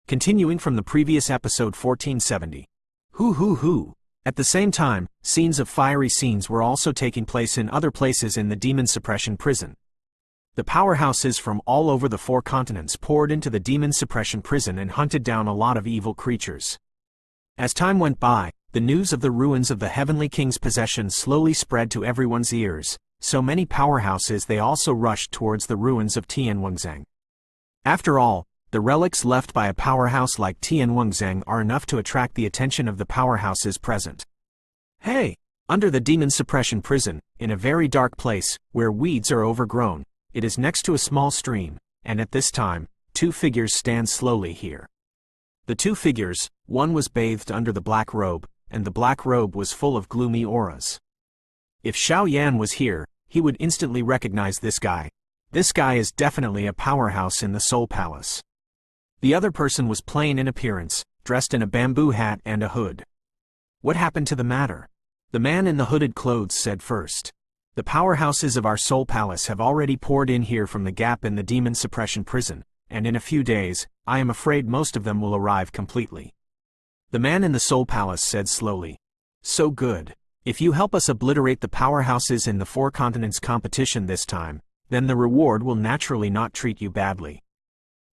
Continuing from the previous episode 1470. Hoo. At the same time, scenes of fiery scenes were also taking place in other places in the demon suppression prison. The powerhouses from all over the 4 continents poured into the demon suppression prison and hunted down a lot of evil creatures. As time went by, the news of the ruins of the Heavenly King's possession slowly spread to everyone's ears, so many powerhouses they also rushed towards the ruins of Tianwangzang. After all, the relics left by a powerhouse like Tianwangzang are enough to attract the attention of the powerhouses present. Hey! Under the demon suppression prison, in a very dark place, where weeds are overgrown, it is next to a small stream, and at this time, 2 figures stand slowly here. The 2 figures, one was bathed under the black robe, and the black robe was full of gloomy auras. If Xiao Yan was here, he would instantly recognize this guy. This guy is definitely a powerhouse in the Soul Palace. The other person was plain in appearance, dressed in a bamboo hat and a hood. What happened to the matter? The man in the hooded clothes said first. The powerhouses of our Soul Palace have already poured in here from the gap in the demon suppression prison, and in a few days, I am afraid most of them will arrive completely. The man in the Soul Palace said slowly. So good. If you help us obliterate the powerhouses in the 4 continents competition this time, then the reward will naturally not treat you badly.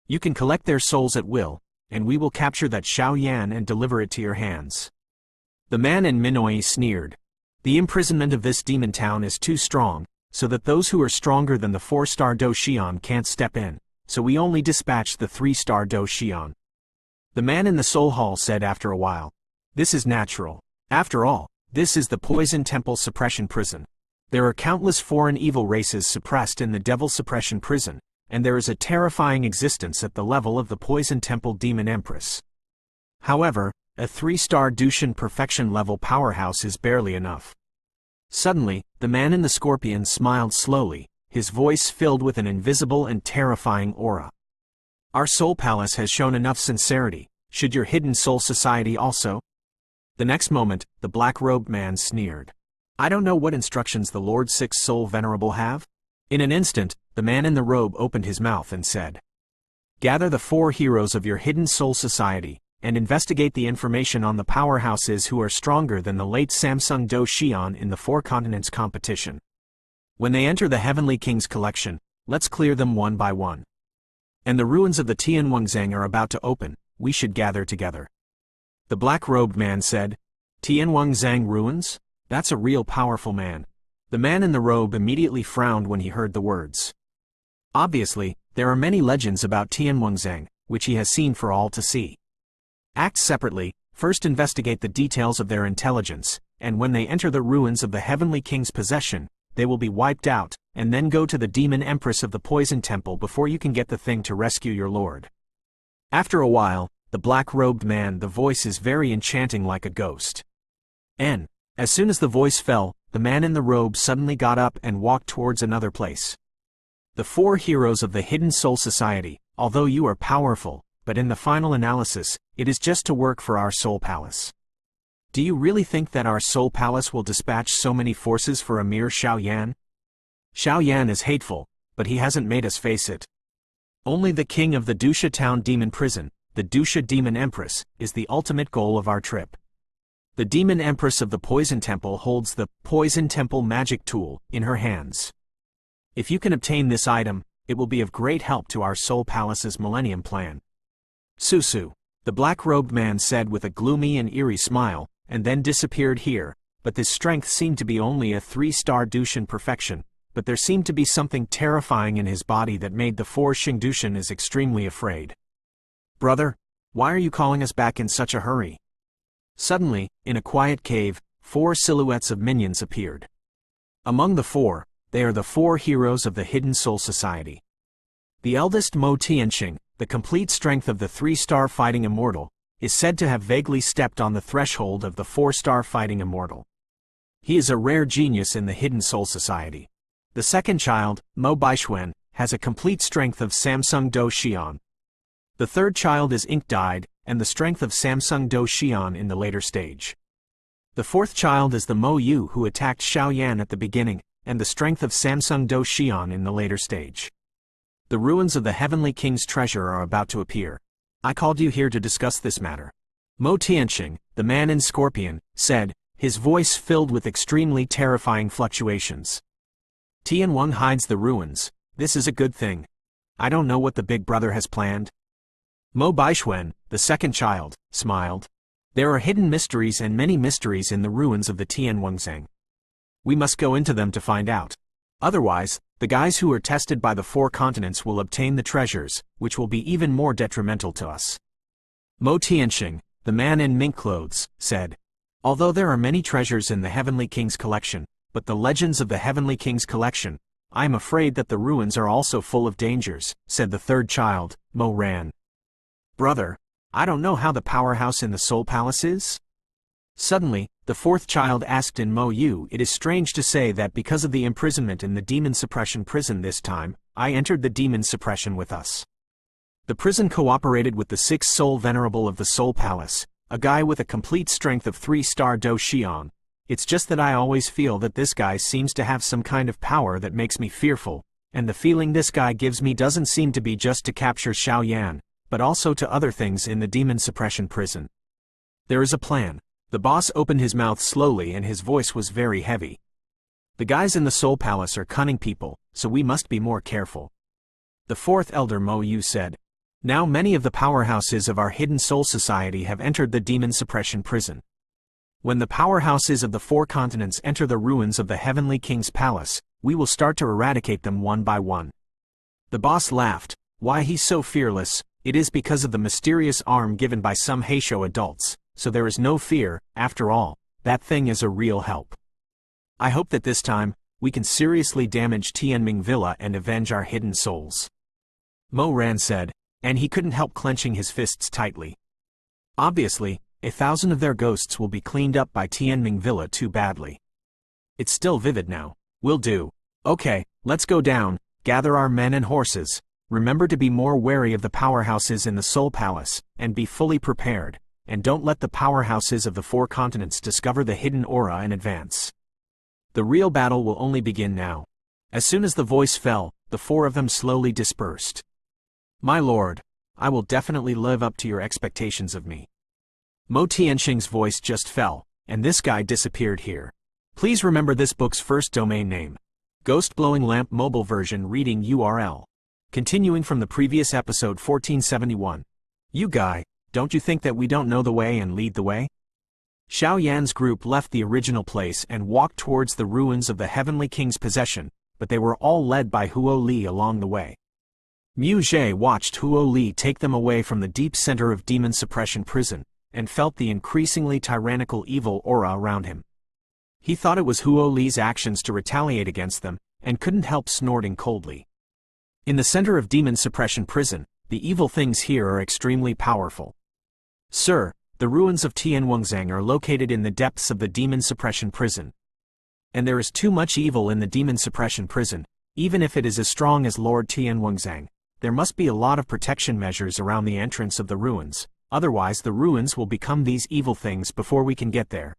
You can collect their souls at will, and we will capture that Xiao Yan and deliver it to your hands. The man in Minoi sneered. The imprisonment of this demon town is too strong, so that those who are stronger than the 4-star Do Xian can't step in, so we only dispatched the 3-star Do Xian. The man in the Soul Hall said after a while. This is natural. After all, this is the Poison Temple suppression prison. There are countless foreign evil races suppressed in the Devil suppression prison, and there is a terrifying existence at the level of the Poison Temple Demon Empress. However, a 3-star Dushan perfection level powerhouse is barely enough. Suddenly, the man in the scorpion smiled slowly, his voice filled with an invisible and terrifying aura. Our Soul Palace has shown enough sincerity, should your hidden soul society also? The next moment, the black-robed man sneered. I don't know what instructions the Lord Six Soul Venerable have? In an instant, the man in the robe opened his mouth and said, Gather the 4 heroes of your hidden soul society, and investigate the information on the powerhouses who are stronger than the late Samsung Do Xian in the 4 continents competition. When they enter the Heavenly King's collection, let's clear them one by one. And the ruins of the Tianwangzang are about to open, we should gather together. The black-robed man said, Tianwangzang ruins? That's a real powerful man. The man in the robe immediately frowned when he heard the words. Obviously, there are many legends about Tianwangzang, which he has seen for all to see. Act separately, first investigate the details of their intelligence, and when they enter the ruins of the Heavenly King's possession, they will be wiped out, and then go to the Demon Empress of the Poison Temple before you can get the thing to rescue your lord. After a while, the black-robed man, the voice is very enchanting like a ghost. As soon as the voice fell, the man in the robe suddenly got up and walked towards another place. The 4 heroes of the Hidden Soul Society, although you are powerful, but in the final analysis, it is just to work for our Soul Palace. Do you really think that our Soul Palace will dispatch so many forces for a mere Xiao Yan? Xiao Yan is hateful, but he hasn't made us face it. Only the king of the Dusha Town Demon Prison, the Dusha Demon Empress, is the ultimate goal of our trip. The Demon Empress of the Poison Temple holds the Poison Temple magic tool in her hands. If you can obtain this item, it will be of great help to our Soul Palace's Millennium Plan. Susu, the black-robed man said with a gloomy and eerie smile, and then disappeared here, but this strength seemed to be only a 3-star Dushan perfection, but there seemed to be something terrifying in his body that made the 4 Dushan is extremely afraid. Brother, why are you calling us back in such a hurry? Suddenly, in a quiet cave, 4 silhouettes of minions appeared. Among the 4, they are the 4 heroes of the Hidden Soul Society. The eldest Mo Tianxing, the complete strength of the 3-star Fighting Immortal, is said to have vaguely stepped on the threshold of the 4-star Fighting Immortal. He is a rare genius in the Hidden Soul Society. The second child, Mo Baixuan, has a complete strength of Samsung Do Xian. The third child is ink-dyed, and the strength of Samsung Do Xian in the later stage. The fourth child is the Mo Yu who attacked Xiao Yan at the beginning, and the strength of Samsung Do Xian in the later stage. The ruins of the Heavenly King's treasure are about to appear. I called you here to discuss this matter. Mo Tianxing, the man in Scorpion, said, his voice filled with extremely terrifying fluctuations. Tianwang hides the ruins. This is a good thing. I don't know what the big brother has planned. Mo Baixuan, the second child, smiled. There are hidden mysteries and many mysteries in the ruins of the Tianwangzang. We must go into them to find out. Otherwise, the guys who are tested by the 4 continents will obtain the treasures, which will be even more detrimental to us. Mo Tianxing, the man in mink clothes, said. Although there are many treasures in the Heavenly King's collection, but the legends of the Heavenly King's collection, I am afraid that the ruins are also full of dangers, said the third child, Mo Ran. Brother, I don't know how the powerhouse in the Soul Palace is. Suddenly, the fourth child asked in Mo Yu. It is strange to say that because of the imprisonment in the demon suppression prison this time, I entered the demon suppression with us. The prison cooperated with the 6th soul venerable of the Soul Palace, a guy with a complete strength of 3-star Do Xian. It's just that I always feel that this guy seems to have some kind of power that makes me fearful, and the feeling this guy gives me doesn't seem to be just to capture Xiao Yan, but also to other things in the demon suppression prison. There is a plan. The boss opened his mouth slowly and his voice was very heavy. The guys in the Soul Palace are cunning people, so we must be more careful. The fourth elder Mo Yu said. Now many of the powerhouses of our hidden soul society have entered the demon suppression prison. When the powerhouses of the 4 continents enter the ruins of the Heavenly King's palace, we will start to eradicate them one by one. The boss laughed. Why he's so fearless? It is because of the mysterious arm given by some Heisho adults, so there is no fear. After all, that thing is a real help. I hope that this time, we can seriously damage Tianming Villa and avenge our hidden souls. Mo Ran said, and he couldn't help clenching his fists tightly. Obviously, 1,000 of their ghosts will be cleaned up by Tianming Villa too badly. It's still vivid now. Will do. Okay, let's go down, gather our men and horses. Remember to be more wary of the powerhouses in the Soul Palace, and be fully prepared, and don't let the powerhouses of the 4 continents discover the hidden aura and advance. The real battle will only begin now. As soon as the voice fell, the 4 of them slowly dispersed. My lord, I will definitely live up to your expectations of me. Mo Tianxing's voice just fell, and this guy disappeared here. Please remember this book's first domain name. Ghost Blowing Lamp Mobile Version Reading URL. Continuing from the previous episode 1471. You guy, don't you think that we don't know the way and lead the way? Xiao Yan's group left the original place and walked towards the ruins of the Heavenly King's possession, but they were all led by Huo Li along the way. Mu Zhe watched Huo Li take them away from the deep center of demon suppression prison, and felt the increasingly tyrannical evil aura around him. He thought it was Huo Li's actions to retaliate against them, and couldn't help snorting coldly. In the center of demon suppression prison, the evil things here are extremely powerful. Sir, the ruins of Tianwangzang are located in the depths of the demon suppression prison. And there is too much evil in the demon suppression prison, even if it is as strong as Lord Tianwangzang. There must be a lot of protection measures around the entrance of the ruins, otherwise the ruins will become these evil things before we can get there.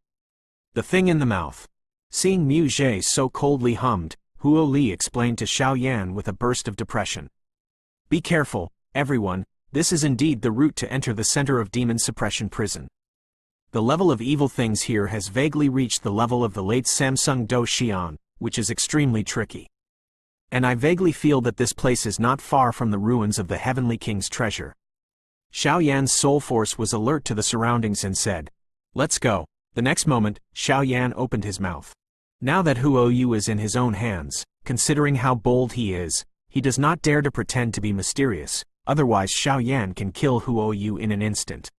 The thing in the mouth. Seeing Mu Zhe so coldly hummed, Huo Li explained to Xiao Yan with a burst of depression. Be careful, everyone, this is indeed the route to enter the center of demon suppression prison. The level of evil things here has vaguely reached the level of the late Samsung Do Xian, which is extremely tricky. And I vaguely feel that this place is not far from the ruins of the Heavenly King's treasure. Xiao Yan's soul force was alert to the surroundings and said, let's go. The next moment, Xiao Yan opened his mouth. Now that Huo Yu is in his own hands, considering how bold he is, he does not dare to pretend to be mysterious, otherwise Xiao Yan can kill Huo Yu in an instant.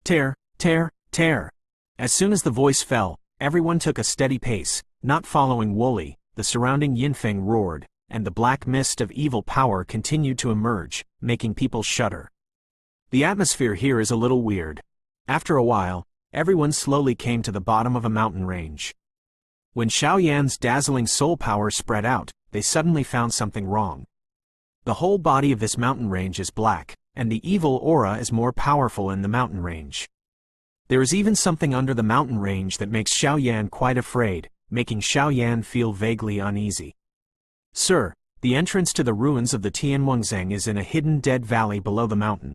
Tear, tear, tear. As soon as the voice fell, everyone took a steady pace, not following Wooly. The surrounding Yinfeng roared, and the black mist of evil power continued to emerge, making people shudder. The atmosphere here is a little weird. After a while, everyone slowly came to the bottom of a mountain range. When Xiao Yan's dazzling soul power spread out, they suddenly found something wrong. The whole body of this mountain range is black, and the evil aura is more powerful in the mountain range. There is even something under the mountain range that makes Xiao Yan quite afraid, making Xiao Yan feel vaguely uneasy. Sir, the entrance to the ruins of the Tianwangzang is in a hidden dead valley below the mountain.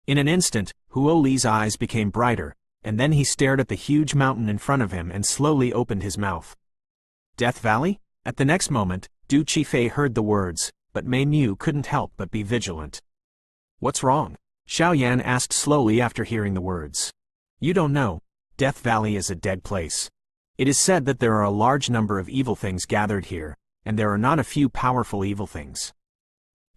In an instant, Huo Li's eyes became brighter, and then he stared at the huge mountain in front of him and slowly opened his mouth. Death Valley? At the next moment, Du Qifei heard the words, but Mei Mu couldn't help but be vigilant. What's wrong? Xiao Yan asked slowly after hearing the words. You don't know. Death Valley is a dead place. It is said that there are a large number of evil things gathered here, and there are not a few powerful evil things.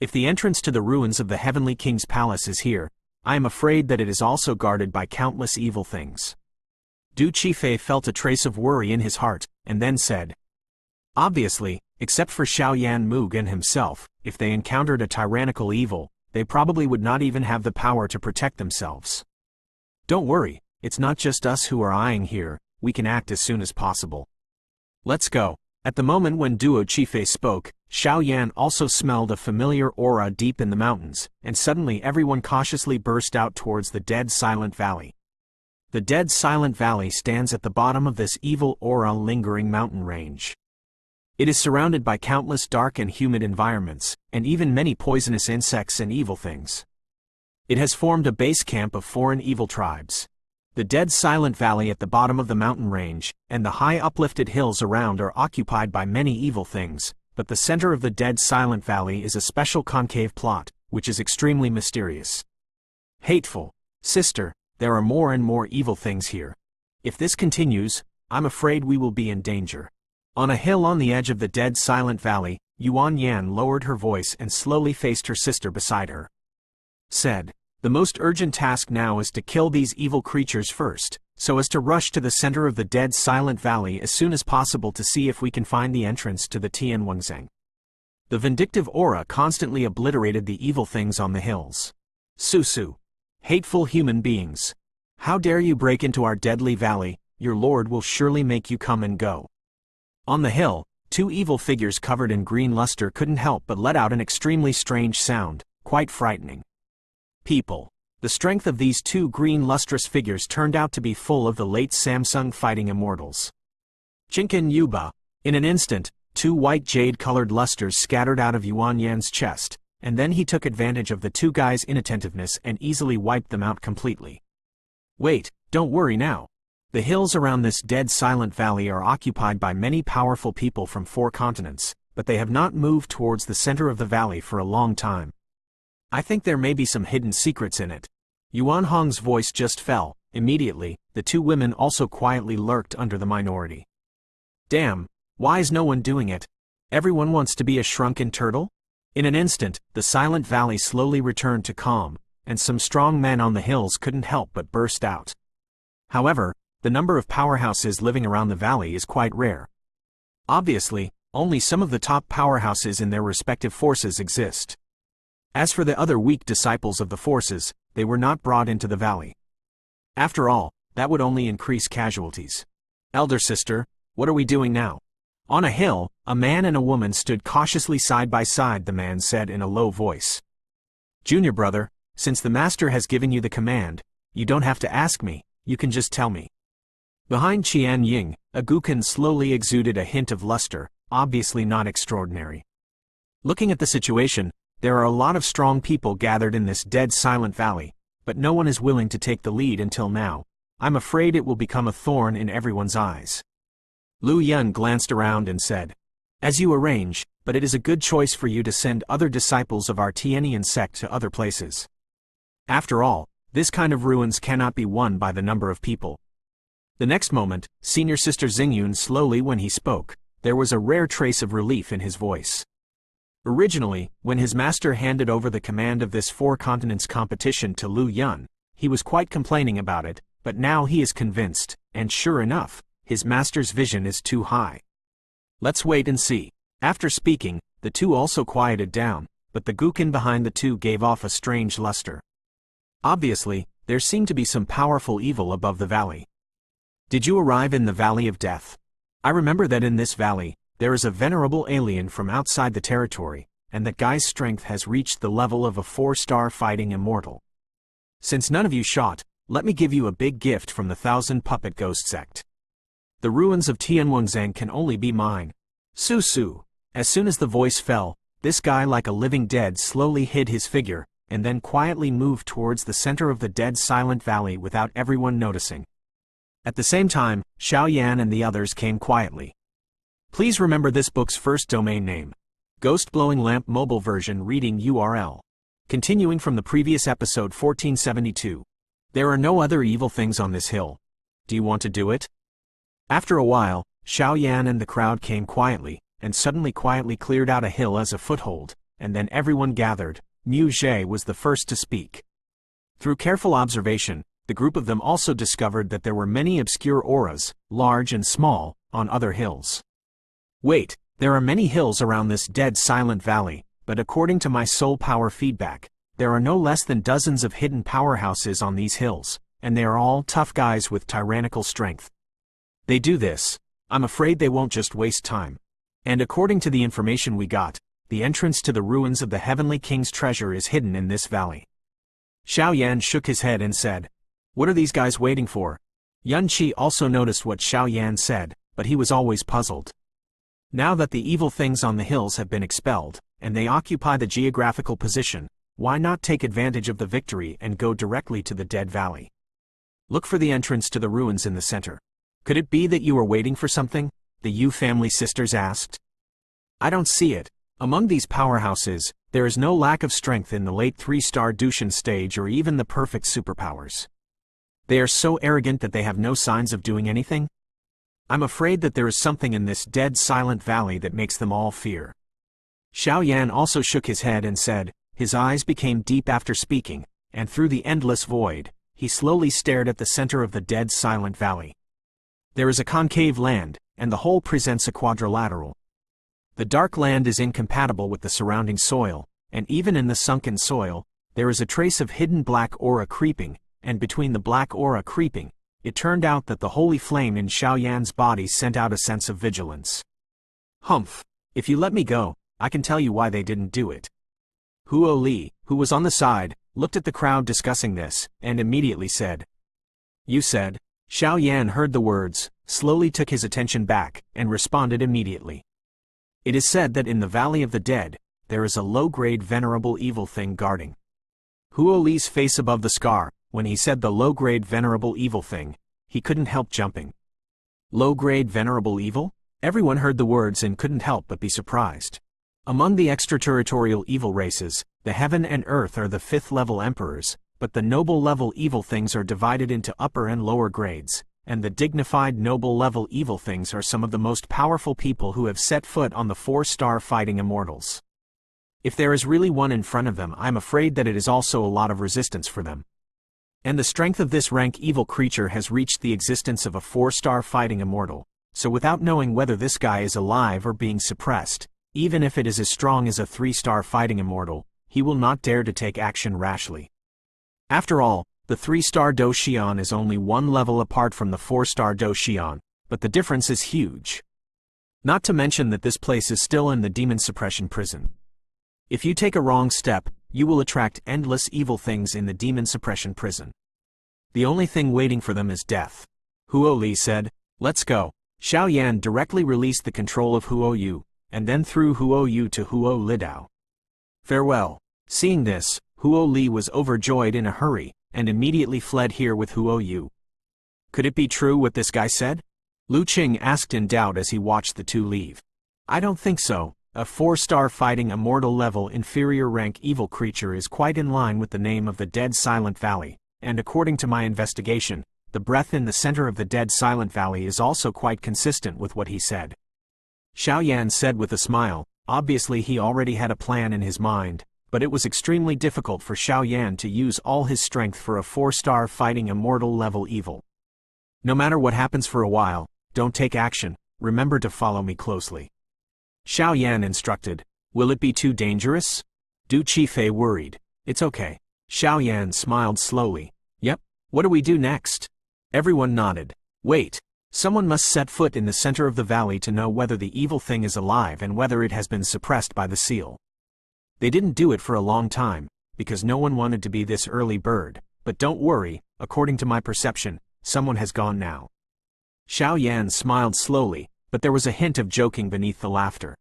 If the entrance to the ruins of the Heavenly King's palace is here, I am afraid that it is also guarded by countless evil things. Du Qifei felt a trace of worry in his heart, and then said, obviously, except for Xiao Yan Mugen himself, if they encountered a tyrannical evil, they probably would not even have the power to protect themselves. Don't worry, it's not just us who are eyeing here, we can act as soon as possible. Let's go. At the moment when Duo Qifei spoke, Xiao Yan also smelled a familiar aura deep in the mountains, and suddenly everyone cautiously burst out towards the dead Silent Valley. The dead Silent Valley stands at the bottom of this evil aura lingering mountain range. It is surrounded by countless dark and humid environments, and even many poisonous insects and evil things. It has formed a base camp of foreign evil tribes. The dead Silent Valley at the bottom of the mountain range, and the high uplifted hills around are occupied by many evil things, but the center of the dead Silent Valley is a special concave plot, which is extremely mysterious. Hateful. Sister, there are more and more evil things here. If this continues, I'm afraid we will be in danger. On a hill on the edge of the dead Silent Valley, Yuan Yan lowered her voice and slowly faced her sister beside her. Said, the most urgent task now is to kill these evil creatures first, so as to rush to the center of the dead Silent Valley as soon as possible to see if we can find the entrance to the Tianwangzheng. The vindictive aura constantly obliterated the evil things on the hills. Susu. Hateful human beings. How dare you break into our deadly valley, your lord will surely make you come and go. On the hill, two evil figures covered in green luster couldn't help but let out an extremely strange sound, quite frightening. People. The strength of these two green lustrous figures turned out to be full of the late Samsung fighting immortals. Chinken Yuba. In an instant, two white jade-colored lusters scattered out of Yuan Yan's chest, and then he took advantage of the two guys' inattentiveness and easily wiped them out completely. Wait, don't worry now. The hills around this dead Silent Valley are occupied by many powerful people from 4 continents, but they have not moved towards the center of the valley for a long time. I think there may be some hidden secrets in it. Yuan Hong's voice just fell. Immediately, the two women also quietly lurked under the minority. Damn, why is no one doing it? Everyone wants to be a shrunken turtle? In an instant, the Silent Valley slowly returned to calm, and some strong men on the hills couldn't help but burst out. However, the number of powerhouses living around the valley is quite rare. Obviously, only some of the top powerhouses in their respective forces exist. As for the other weak disciples of the forces, they were not brought into the valley. After all, that would only increase casualties. Elder sister, what are we doing now? On a hill, a man and a woman stood cautiously side by side, the man said in a low voice. Junior brother, since the master has given you the command, you don't have to ask me, you can just tell me. Behind Qian Ying, a Gukan slowly exuded a hint of luster, obviously not extraordinary. Looking at the situation, there are a lot of strong people gathered in this dead Silent Valley, but no one is willing to take the lead until now. I'm afraid it will become a thorn in everyone's eyes. Lu Yun glanced around and said, as you arrange, but it is a good choice for you to send other disciples of our Tianian sect to other places. After all, this kind of ruins cannot be won by the number of people. The next moment, Senior Sister Xingyun slowly when he spoke, there was a rare trace of relief in his voice. Originally, when his master handed over the command of this 4 continents competition to Lu Yun, he was quite complaining about it, but now he is convinced, and sure enough, his master's vision is too high. Let's wait and see. After speaking, the two also quieted down, but the Gukan behind the two gave off a strange luster. Obviously, there seemed to be some powerful evil above the valley. Did you arrive in the Valley of Death? I remember that in this valley, there is a venerable alien from outside the territory, and that guy's strength has reached the level of a 4-star fighting immortal. Since none of you shot, let me give you a big gift from the 1,000 Puppet Ghost sect. The ruins of Tianwangzheng can only be mine. Su. As soon as the voice fell, this guy like a living dead slowly hid his figure, and then quietly moved towards the center of the dead silent valley without everyone noticing. At the same time, Xiao Yan and the others came quietly. Please remember this book's first domain name. Ghost Blowing Lamp Mobile Version Reading URL. Continuing from the previous episode 1472. There are no other evil things on this hill. Do you want to do it? After a while, Xiao Yan and the crowd came quietly, and suddenly quietly cleared out a hill as a foothold, and then everyone gathered. Mu Zhe was the first to speak. Through careful observation, the group of them also discovered that there were many obscure auras, large and small, on other hills. Wait, there are many hills around this dead silent valley, but according to my soul power feedback, there are no less than dozens of hidden powerhouses on these hills, and they are all tough guys with tyrannical strength. They do this. I'm afraid they won't just waste time. And according to the information we got, the entrance to the ruins of the Heavenly King's treasure is hidden in this valley. Xiao Yan shook his head and said, "What are these guys waiting for?" Yun Qi also noticed what Xiao Yan said, but he was always puzzled. Now that the evil things on the hills have been expelled, and they occupy the geographical position, why not take advantage of the victory and go directly to the dead valley? Look for the entrance to the ruins in the center. Could it be that you are waiting for something? The Yu family sisters asked. I don't see it. Among these powerhouses, there is no lack of strength in the late 3-star Dushan stage or even the perfect superpowers. They are so arrogant that they have no signs of doing anything? I'm afraid that there is something in this dead silent valley that makes them all fear. Xiao Yan also shook his head and said, his eyes became deep after speaking, and through the endless void, he slowly stared at the center of the dead silent valley. There is a concave land, and the whole presents a quadrilateral. The dark land is incompatible with the surrounding soil, and even in the sunken soil, there is a trace of hidden black aura creeping, and between the black aura creeping, it turned out that the holy flame in Xiao Yan's body sent out a sense of vigilance. Humph! If you let me go, I can tell you why they didn't do it. Huo Li, who was on the side, looked at the crowd discussing this, and immediately said, "You said?" Xiao Yan heard the words, slowly took his attention back, and responded immediately. It is said that in the Valley of the Dead, there is a low-grade venerable evil thing guarding. Huo Li's face above the scar, when he said the low-grade venerable evil thing, he couldn't help jumping. Low-grade venerable evil? Everyone heard the words and couldn't help but be surprised. Among the extraterritorial evil races, the heaven and earth are the 5th-level emperors, but the noble-level evil things are divided into upper and lower grades, and the dignified noble-level evil things are some of the most powerful people who have set foot on the 4-star fighting immortals. If there is really one in front of them, I'm afraid that it is also a lot of resistance for them. And the strength of this rank evil creature has reached the existence of a 4-star fighting immortal, so without knowing whether this guy is alive or being suppressed, even if it is as strong as a 3-star fighting immortal, he will not dare to take action rashly. After all, the 3-star Do Xian is only one level apart from the 4-star Do Xian, but the difference is huge. Not to mention that this place is still in the demon suppression prison. If you take a wrong step, you will attract endless evil things in the demon suppression prison. The only thing waiting for them is death. Huo Li said, "Let's go." Xiao Yan directly released the control of Huo Yu, and then threw Huo Yu to Huo Lidao. Farewell. Seeing this, Huo Li was overjoyed in a hurry, and immediately fled here with Huo Yu. Could it be true what this guy said? Lu Qing asked in doubt as he watched the two leave. I don't think so. A 4-star fighting immortal level inferior rank evil creature is quite in line with the name of the Dead Silent Valley, and according to my investigation, the breath in the center of the Dead Silent Valley is also quite consistent with what he said. Xiao Yan said with a smile. Obviously he already had a plan in his mind, but it was extremely difficult for Xiao Yan to use all his strength for a 4-star fighting immortal level evil. No matter what happens for a while, don't take action, remember to follow me closely. Xiao Yan instructed. Will it be too dangerous? Du Qifei worried. It's okay. Xiao Yan smiled slowly. Yep. What do we do next? Everyone nodded. Wait. Someone must set foot in the center of the valley to know whether the evil thing is alive and whether it has been suppressed by the seal. They didn't do it for a long time, because no one wanted to be this early bird, but don't worry, according to my perception, someone has gone now. Xiao Yan smiled slowly, but there was a hint of joking beneath the laughter.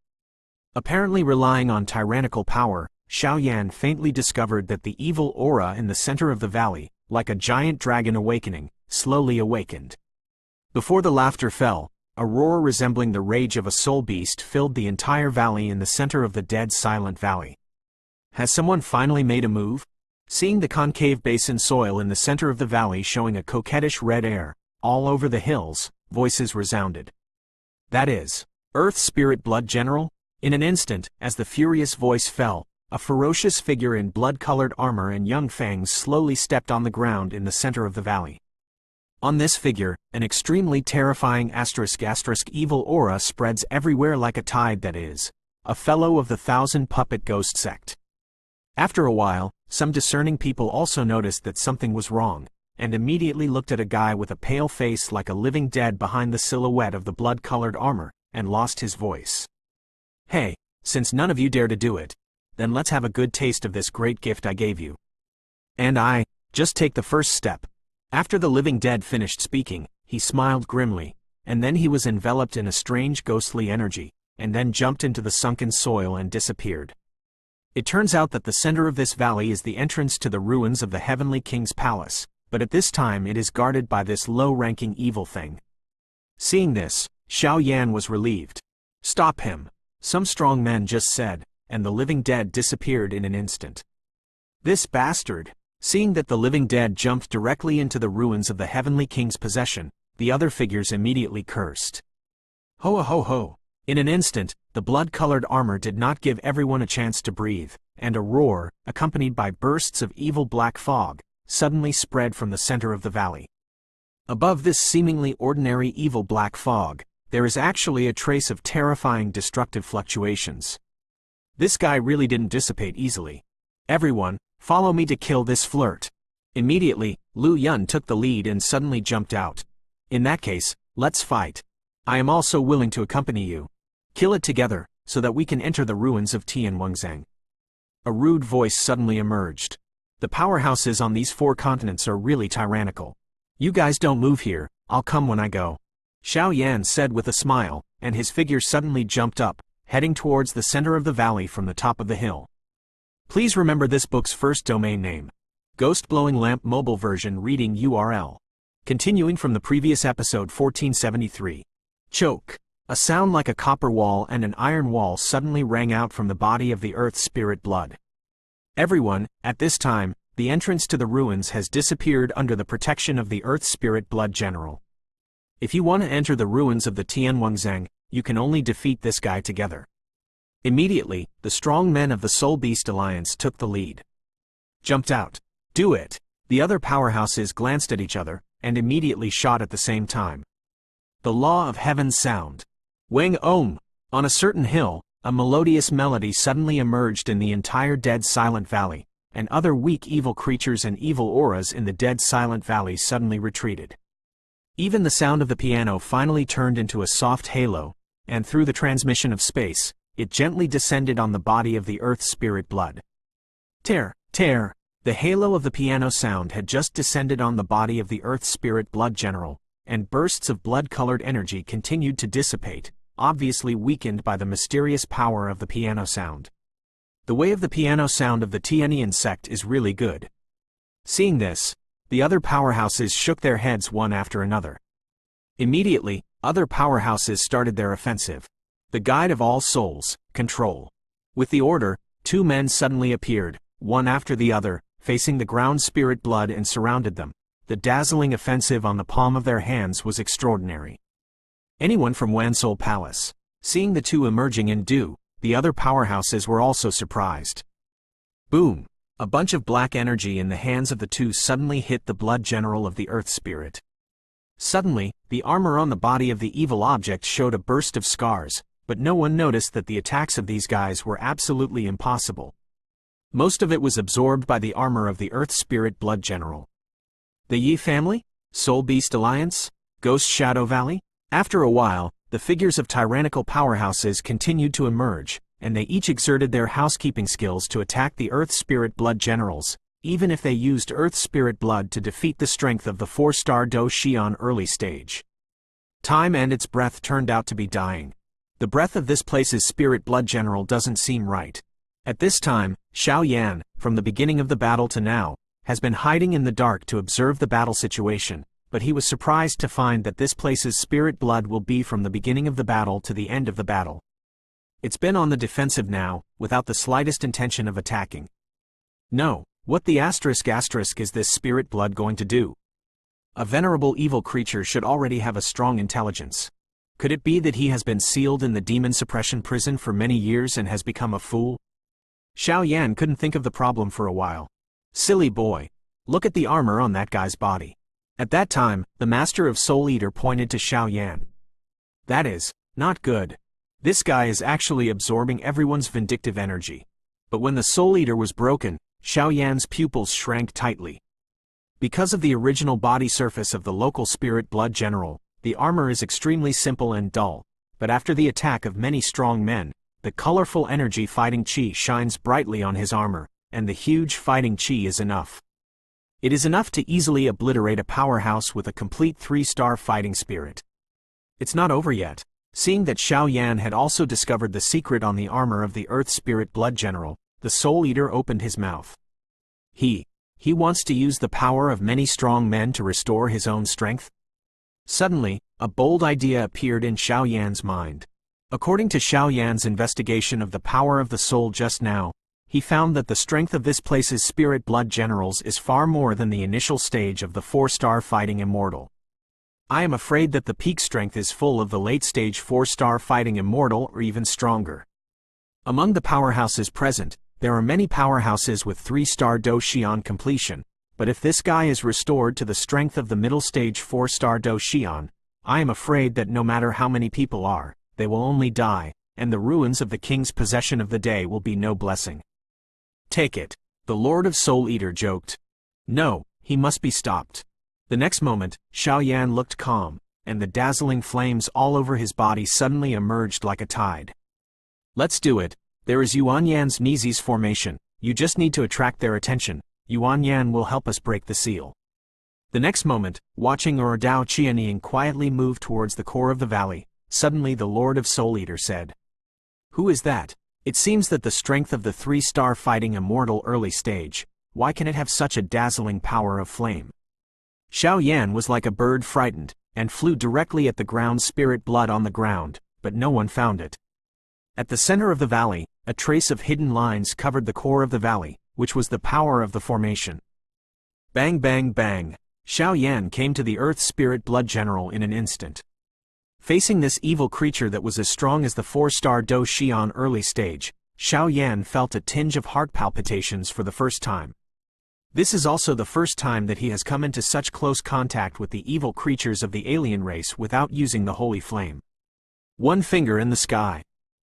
Apparently relying on tyrannical power, Xiaoyan faintly discovered that the evil aura in the center of the valley, like a giant dragon awakening, slowly awakened. Before the laughter fell, a roar resembling the rage of a soul beast filled the entire valley in the center of the dead silent valley. Has someone finally made a move? Seeing the concave basin soil in the center of the valley showing a coquettish red air, all over the hills, voices resounded. That is, Earth Spirit Blood General? In an instant, as the furious voice fell, a ferocious figure in blood-colored armor and young fangs slowly stepped on the ground in the center of the valley. On this figure, an extremely terrifying ** evil aura spreads everywhere like a tide that is, a fellow of the 1,000 Puppet Ghost sect. After a while, some discerning people also noticed that something was wrong, and immediately looked at a guy with a pale face like a living dead behind the silhouette of the blood-colored armor, and lost his voice. Hey, since none of you dare to do it, then let's have a good taste of this great gift I gave you. And just take the first step. After the living dead finished speaking, he smiled grimly, and then he was enveloped in a strange ghostly energy, and then jumped into the sunken soil and disappeared. It turns out that the center of this valley is the entrance to the ruins of the Heavenly King's palace, but at this time it is guarded by this low-ranking evil thing. Seeing this, Xiaoyan was relieved. Stop him, some strong men just said, and the living dead disappeared in an instant. This bastard! Seeing that the living dead jumped directly into the ruins of the Heavenly King's possession, the other figures immediately cursed. Ho ho ho! In an instant, the blood-colored armor did not give everyone a chance to breathe, and a roar, accompanied by bursts of evil black fog, suddenly spread from the center of the valley. Above this seemingly ordinary evil black fog, there is actually a trace of terrifying destructive fluctuations. This guy really didn't dissipate easily. Everyone, follow me to kill this flirt. Immediately, Lu Yun took the lead and suddenly jumped out. In that case, let's fight. I am also willing to accompany you. Kill it together, so that we can enter the ruins of Tianwangzheng. A rude voice suddenly emerged. The powerhouses on these 4 continents are really tyrannical. You guys don't move here, I'll come when I go. Xiaoyan said with a smile, and his figure suddenly jumped up, heading towards the center of the valley from the top of the hill. Please remember this book's first domain name. Ghost Blowing Lamp Mobile Version Reading URL. Continuing from the previous episode 1473. Choke. A sound like a copper wall and an iron wall suddenly rang out from the body of the Earth Spirit Blood. Everyone, at this time, the entrance to the ruins has disappeared under the protection of the Earth Spirit Blood General. If you want to enter the ruins of the Tianwangzheng, you can only defeat this guy together. Immediately, the strong men of the Soul Beast Alliance took the lead. Jumped out. Do it! The other powerhouses glanced at each other, and immediately shot at the same time. The Law of Heaven's Sound. Weng Om! On a certain hill, a melodious melody suddenly emerged in the entire dead silent valley, and other weak evil creatures and evil auras in the dead silent valley suddenly retreated. Even the sound of the piano finally turned into a soft halo, and through the transmission of space, it gently descended on the body of the Earth Spirit Blood. Tear, tear! The halo of the piano sound had just descended on the body of the Earth Spirit Blood General, and bursts of blood-colored energy continued to dissipate, obviously weakened by the mysterious power of the piano sound. The way of the piano sound of the Tianian sect is really good. Seeing this, the other powerhouses shook their heads one after another. Immediately, other powerhouses started their offensive. The Guide of All Souls, Control. With the order, 2 men suddenly appeared, one after the other, facing the ground Spirit Blood and surrounded them. The dazzling offensive on the palm of their hands was extraordinary. Anyone from Wansoul Palace. Seeing the 2 emerging in dew, the other powerhouses were also surprised. Boom! A bunch of black energy in the hands of the 2 suddenly hit the Blood General of the Earth Spirit. Suddenly, the armor on the body of the evil object showed a burst of scars, but no one noticed that the attacks of these guys were absolutely impossible. Most of it was absorbed by the armor of the Earth Spirit Blood General. The Yi family? Soul Beast Alliance? Ghost Shadow Valley? After a while, the figures of tyrannical powerhouses continued to emerge, and they each exerted their housekeeping skills to attack the Earth Spirit Blood Generals, even if they used Earth Spirit Blood to defeat the strength of the 4-star Do Xian early stage. Time and its breath turned out to be dying. The breath of this place's Spirit Blood General doesn't seem right. At this time, Xiao Yan, from the beginning of the battle to now, has been hiding in the dark to observe the battle situation, but he was surprised to find that this place's spirit blood will be from the beginning of the battle to the end of the battle. It's been on the defensive now, without the slightest intention of attacking. No, what the asterisk is this spirit blood going to do? A venerable evil creature should already have a strong intelligence. Could it be that he has been sealed in the demon suppression prison for many years and has become a fool? Xiao Yan couldn't think of the problem for a while. Silly boy. Look at the armor on that guy's body. At that time, the Master of Soul Eater pointed to Xiao Yan. That is not good. This guy is actually absorbing everyone's vindictive energy. But when the Soul Eater was broken, Xiao Yan's pupils shrank tightly. Because of the original body surface of the local spirit blood general, the armor is extremely simple and dull, but after the attack of many strong men, the colorful energy fighting chi shines brightly on his armor, and the huge fighting chi is enough. It is enough to easily obliterate a powerhouse with a complete 3-star fighting spirit. It's not over yet. Seeing that Xiao Yan had also discovered the secret on the armor of the Earth Spirit Blood General, the Soul Eater opened his mouth. He wants to use the power of many strong men to restore his own strength? Suddenly, a bold idea appeared in Xiao Yan's mind. According to Xiao Yan's investigation of the power of the soul just now, he found that the strength of this place's spirit blood generals is far more than the initial stage of the 4-star fighting immortal. I am afraid that the peak strength is full of the late-stage 4-star fighting immortal or even stronger. Among the powerhouses present, there are many powerhouses with 3-star Do Xian completion, but if this guy is restored to the strength of the middle-stage 4-star Do Xian, I am afraid that no matter how many people are, they will only die, and the ruins of the king's possession of the day will be no blessing. Take it, the Lord of Soul Eater joked. No, he must be stopped. The next moment, Xiao Yan looked calm, and the dazzling flames all over his body suddenly emerged like a tide. Let's do it. There is Yuan Yan's Nizi's formation. You just need to attract their attention. Yuan Yan will help us break the seal. The next moment, watching Dao Qianying quietly move towards the core of the valley, suddenly the Lord of Soul Eater said, "Who is that? It seems that the strength of the 3-star fighting immortal early stage, why can it have such a dazzling power of flame?" Xiao Yan was like a bird frightened, and flew directly at the ground spirit blood on the ground, but no one found it. At the center of the valley, a trace of hidden lines covered the core of the valley, which was the power of the formation. Bang bang bang, Xiao Yan came to the Earth Spirit Blood General in an instant. Facing this evil creature that was as strong as the 4-star Do Xian early stage, Xiao Yan felt a tinge of heart palpitations for the first time. This is also the first time that he has come into such close contact with the evil creatures of the alien race without using the holy flame. 1 finger in the sky.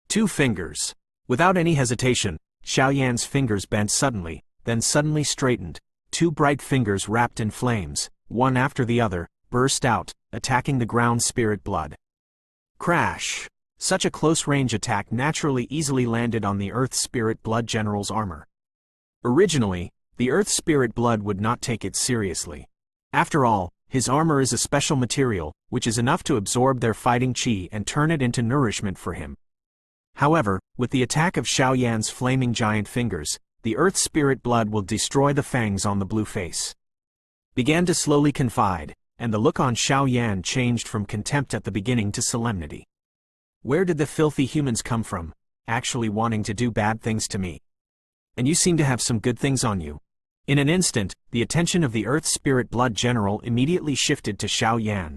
2 fingers. Without any hesitation, Xiao Yan's fingers bent suddenly, then suddenly straightened. 2 bright fingers wrapped in flames, one after the other, burst out, attacking the ground spirit blood. Crash! Such a close-range attack naturally easily landed on the Earth Spirit Blood General's armor. Originally, the Earth Spirit Blood would not take it seriously. After all, his armor is a special material, which is enough to absorb their fighting chi and turn it into nourishment for him. However, with the attack of Xiao Yan's flaming giant fingers, the Earth Spirit Blood will destroy the fangs on the blue face. Began to slowly confide, and the look on Xiao Yan changed from contempt at the beginning to solemnity. Where did the filthy humans come from, actually wanting to do bad things to me? And you seem to have some good things on you. In an instant, the attention of the Earth Spirit Blood General immediately shifted to Xiao Yan.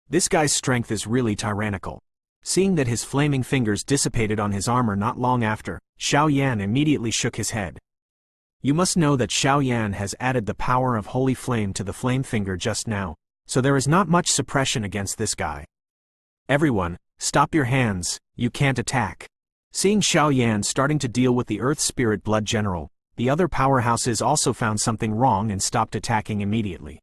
This guy's strength is really tyrannical. Seeing that his flaming fingers dissipated on his armor not long after, Xiao Yan immediately shook his head. You must know that Xiao Yan has added the power of holy flame to the flame finger just now, so there is not much suppression against this guy. Everyone, stop your hands, you can't attack. Seeing Xiao Yan starting to deal with the Earth Spirit Blood General, the other powerhouses also found something wrong and stopped attacking immediately.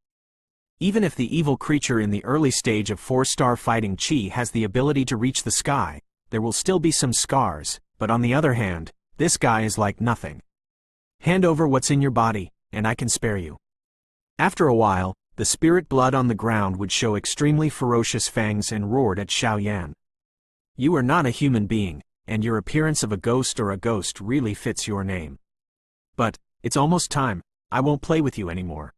Even if the evil creature in the early stage of 4-star fighting chi has the ability to reach the sky, there will still be some scars, but on the other hand, this guy is like nothing. Hand over what's in your body, and I can spare you. After a while, the spirit blood on the ground would show extremely ferocious fangs and roared at Xiao Yan. You are not a human being. and your appearance of a ghost or a ghost really fits your name. But, it's almost time, I won't play with you anymore.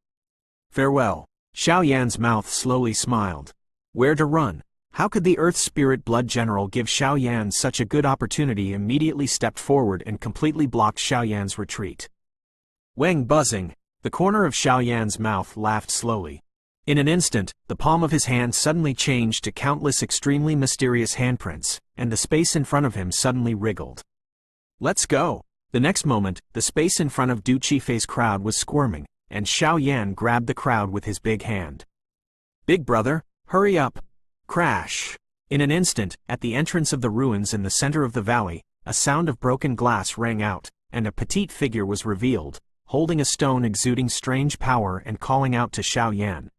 Farewell. Xiao Yan's mouth slowly smiled. Where to run? How could the Earth Spirit Blood General give Xiao Yan such a good opportunity? Immediately stepped forward and completely blocked Xiao Yan's retreat. Wang buzzing, the corner of Xiao Yan's mouth laughed slowly. In an instant, the palm of his hand suddenly changed to countless extremely mysterious handprints, and the space in front of him suddenly wriggled. Let's go! The next moment, the space in front of Du Qifei's crowd was squirming, and Xiao Yan grabbed the crowd with his big hand. Big brother, hurry up! Crash! In an instant, at the entrance of the ruins in the center of the valley, a sound of broken glass rang out, and a petite figure was revealed, holding a stone exuding strange power and calling out to Xiao Yan.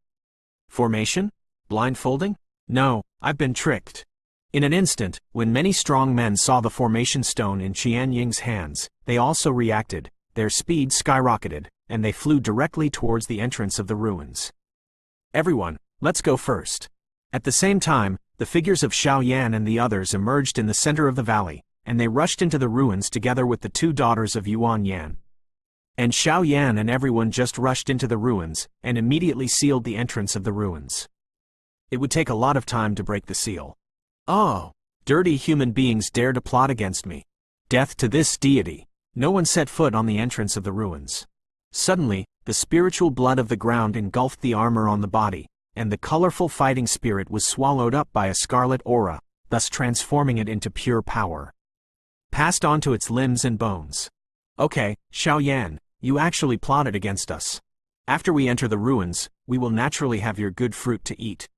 Formation? Blindfolding? No, I've been tricked. In an instant, when many strong men saw the formation stone in Qian Ying's hands, they also reacted, their speed skyrocketed, and they flew directly towards the entrance of the ruins. Everyone, let's go first. At the same time, the figures of Xiao Yan and the others emerged in the center of the valley, and they rushed into the ruins together with the two daughters of Yuan Yan. And Xiao Yan and everyone just rushed into the ruins, and immediately sealed the entrance of the ruins. It would take a lot of time to break the seal. Oh! Dirty human beings dare to plot against me. Death to this deity! No one set foot on the entrance of the ruins. Suddenly, the spiritual blood of the ground engulfed the armor on the body, and the colorful fighting spirit was swallowed up by a scarlet aura, thus transforming it into pure power. Passed on to its limbs and bones. Okay, Xiao Yan, you actually plotted against us. After we enter the ruins, we will naturally have your good fruit to eat.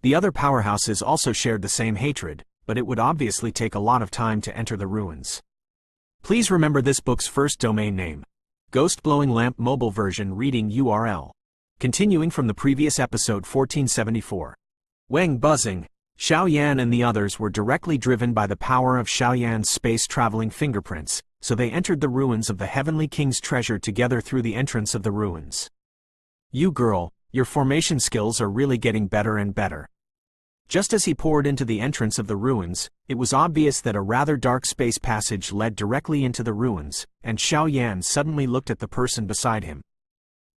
The other powerhouses also shared the same hatred, but it would obviously take a lot of time to enter the ruins. Please remember this book's first domain name. Ghost Blowing Lamp Mobile Version Reading URL. Continuing from the previous episode 1474. Wang buzzing, Xiao Yan and the others were directly driven by the power of Xiao Yan's space-traveling fingerprints, so they entered the ruins of the Heavenly King's treasure together through the entrance of the ruins. You girl, your formation skills are really getting better and better. Just as he poured into the entrance of the ruins, it was obvious that a rather dark space passage led directly into the ruins, and Xiao Yan suddenly looked at the person beside him.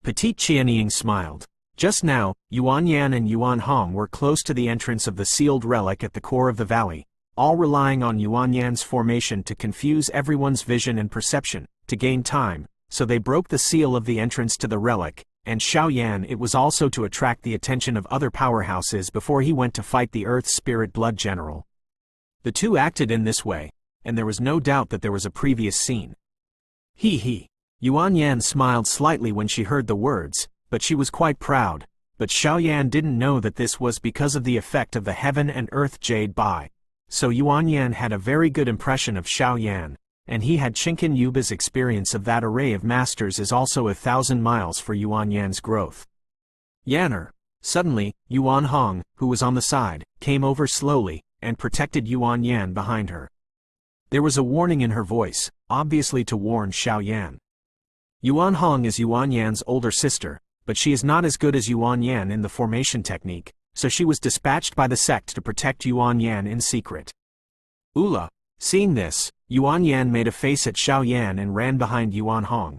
Petite Qianying smiled. Just now, Yuan Yan and Yuan Hong were close to the entrance of the sealed relic at the core of the valley, all relying on Yuan Yan's formation to confuse everyone's vision and perception, to gain time, so they broke the seal of the entrance to the relic, and Xiao Yan it was also to attract the attention of other powerhouses before he went to fight the Earth Spirit Blood General. The two acted in this way, and there was no doubt that there was a previous scene. He. Yuan Yan smiled slightly when she heard the words, but she was quite proud, but Xiao Yan didn't know that this was because of the effect of the Heaven and Earth Jade Bai. So Yuan Yan had a very good impression of Xiao Yan, and he had Chinkin Yuba's experience of that array of masters is also 1,000 miles for Yuan Yan's growth. Yanner. Suddenly, Yuan Hong, who was on the side, came over slowly, and protected Yuan Yan behind her. There was a warning in her voice, obviously to warn Xiao Yan. Yuan Hong is Yuan Yan's older sister, but she is not as good as Yuan Yan in the formation technique, so she was dispatched by the sect to protect Yuan Yan in secret. Ula. Seeing this, Yuan Yan made a face at Xiao Yan and ran behind Yuan Hong.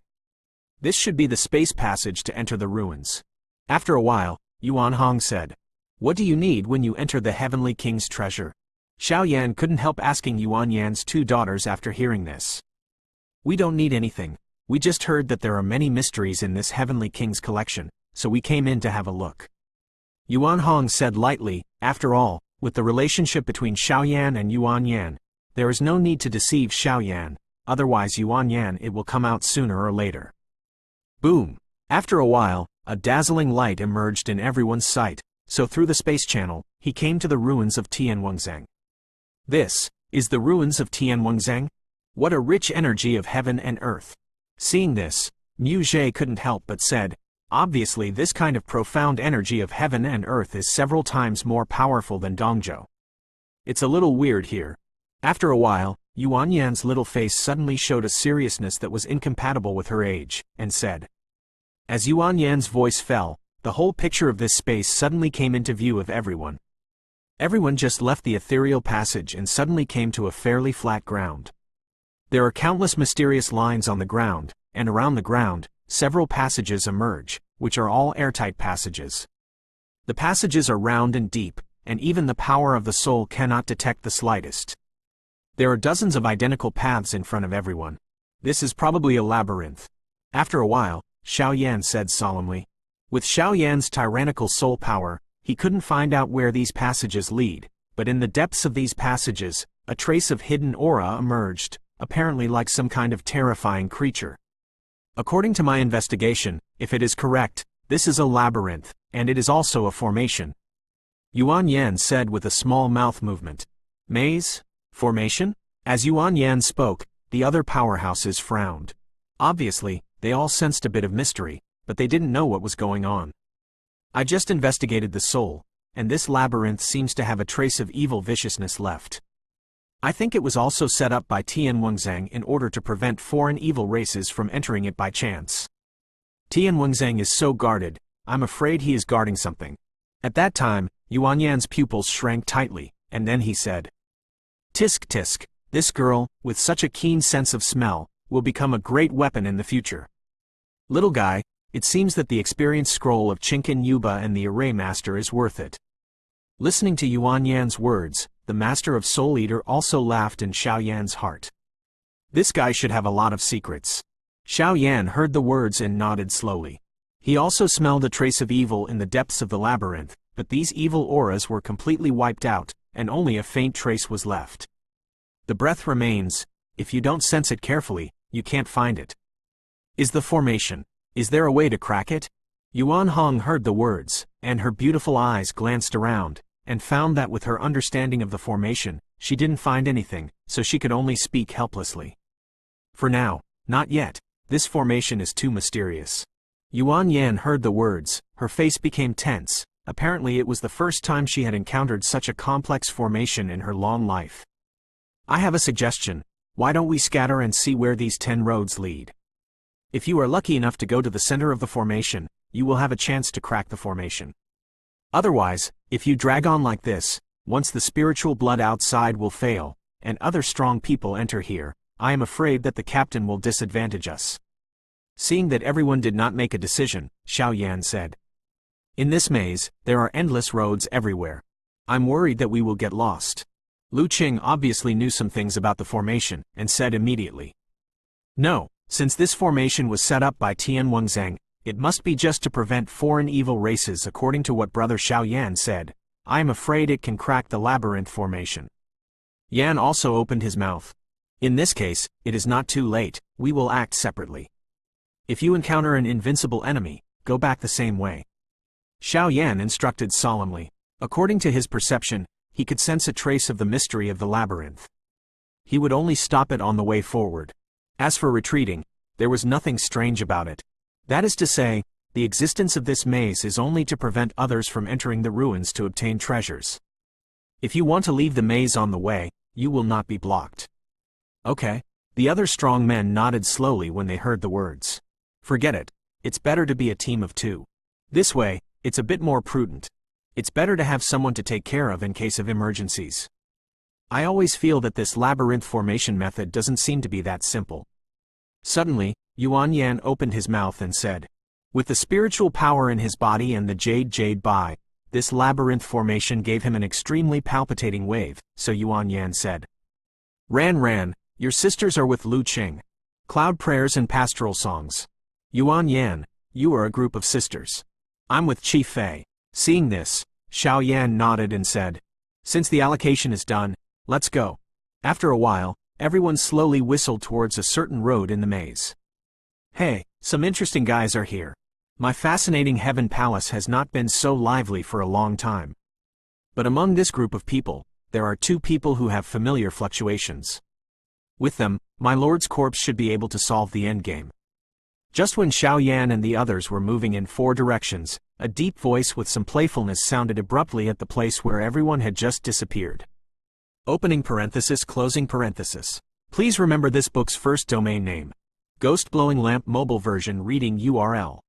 This should be the space passage to enter the ruins. After a while, Yuan Hong said, "What do you need when you enter the Heavenly King's treasure?" Xiao Yan couldn't help asking Yuan Yan's two daughters after hearing this. "We don't need anything. We just heard that there are many mysteries in this Heavenly King's collection, so we came in to have a look." Yuan Hong said lightly, "After all, with the relationship between Xiao Yan and Yuan Yan, there is no need to deceive Xiao Yan, otherwise Yuan Yan it will come out sooner or later." Boom! After a while, a dazzling light emerged in everyone's sight, so through the space channel, he came to the ruins of Tianwengzheng. This is the ruins of Tianwengzheng? What a rich energy of heaven and earth! Seeing this, Mu Zhe couldn't help but said, "Obviously this kind of profound energy of heaven and earth is several times more powerful than Dongzhou. It's a little weird here." After a while, Yuan Yan's little face suddenly showed a seriousness that was incompatible with her age, and said. As Yuan Yan's voice fell, the whole picture of this space suddenly came into view of everyone. Everyone just left the ethereal passage and suddenly came to a fairly flat ground. There are countless mysterious lines on the ground, and around the ground, several passages emerge, which are all airtight passages. The passages are round and deep, and even the power of the soul cannot detect the slightest. There are dozens of identical paths in front of everyone. This is probably a labyrinth. After a while, Xiao Yan said solemnly. With Xiao Yan's tyrannical soul power, he couldn't find out where these passages lead, but in the depths of these passages, a trace of hidden aura emerged, apparently like some kind of terrifying creature. According to my investigation, if it is correct, this is a labyrinth, and it is also a formation. Yuan Yan said with a small mouth movement. Maze? Formation? As Yuan Yan spoke, the other powerhouses frowned. Obviously, they all sensed a bit of mystery, but they didn't know what was going on. I just investigated the soul, and this labyrinth seems to have a trace of evil viciousness left. I think it was also set up by Tian Wengzhang in order to prevent foreign evil races from entering it by chance. Tian Wengzhang is so guarded, I'm afraid he is guarding something. At that time, Yuan Yan's pupils shrank tightly, and then he said, Tisk tisk, this girl, with such a keen sense of smell, will become a great weapon in the future. Little guy, it seems that the experience scroll of Chinkin Yuba and the Array Master is worth it. Listening to Yuan Yan's words, the Master of Soul Eater also laughed in Xiao Yan's heart. This guy should have a lot of secrets. Xiao Yan heard the words and nodded slowly. He also smelled a trace of evil in the depths of the labyrinth, but these evil auras were completely wiped out, and only a faint trace was left. The breath remains. If you don't sense it carefully, you can't find it. Is the formation? Is there a way to crack it? Yuan Hong heard the words, and her beautiful eyes glanced around, and found that with her understanding of the formation, she didn't find anything, so she could only speak helplessly. For now, not yet. This formation is too mysterious. Yuan Yan heard the words, her face became tense. Apparently it was the first time she had encountered such a complex formation in her long life. I have a suggestion. Why don't we scatter and see where these 10 roads lead? If you are lucky enough to go to the center of the formation, you will have a chance to crack the formation. Otherwise, if you drag on like this, once the spiritual blood outside will fail, and other strong people enter here, I am afraid that the captain will disadvantage us. Seeing that everyone did not make a decision, Xiao Yan said. In this maze, there are endless roads everywhere. I'm worried that we will get lost. Lu Qing obviously knew some things about the formation, and said immediately. No, since this formation was set up by Tian Wengzhang, it must be just to prevent foreign evil races according to what Brother Xiao Yan said. I am afraid it can crack the labyrinth formation. Yan also opened his mouth. In this case, it is not too late, we will act separately. If you encounter an invincible enemy, go back the same way. Xiao Yan instructed solemnly. According to his perception, he could sense a trace of the mystery of the labyrinth. He would only stop it on the way forward. As for retreating, there was nothing strange about it. That is to say, the existence of this maze is only to prevent others from entering the ruins to obtain treasures. If you want to leave the maze on the way, you will not be blocked. Okay. The other strong men nodded slowly when they heard the words. Forget it. It's better to be a team of 2. This way, it's a bit more prudent. It's better to have someone to take care of in case of emergencies. I always feel that this labyrinth formation method doesn't seem to be that simple. Suddenly, Yuan Yan opened his mouth and said, with the spiritual power in his body and the jade bai, this labyrinth formation gave him an extremely palpitating wave, so Yuan Yan said. Ran, your sisters are with Lu Qing. Cloud prayers and pastoral songs. Yuan Yan, you are a group of sisters. I'm with Chi Fei. Seeing this, Xiao Yan nodded and said, since the allocation is done, let's go. After a while, everyone slowly whistled towards a certain road in the maze. Hey, some interesting guys are here. My fascinating heaven palace has not been so lively for a long time. But among this group of people, there are 2 people who have familiar fluctuations. With them, my lord's corpse should be able to solve the endgame. Just when Xiao Yan and the others were moving in 4 directions, a deep voice with some playfulness sounded abruptly at the place where everyone had just disappeared. Opening parenthesis, closing parenthesis. Please remember this book's first domain name. Ghost Blowing Lamp Mobile Version Reading URL.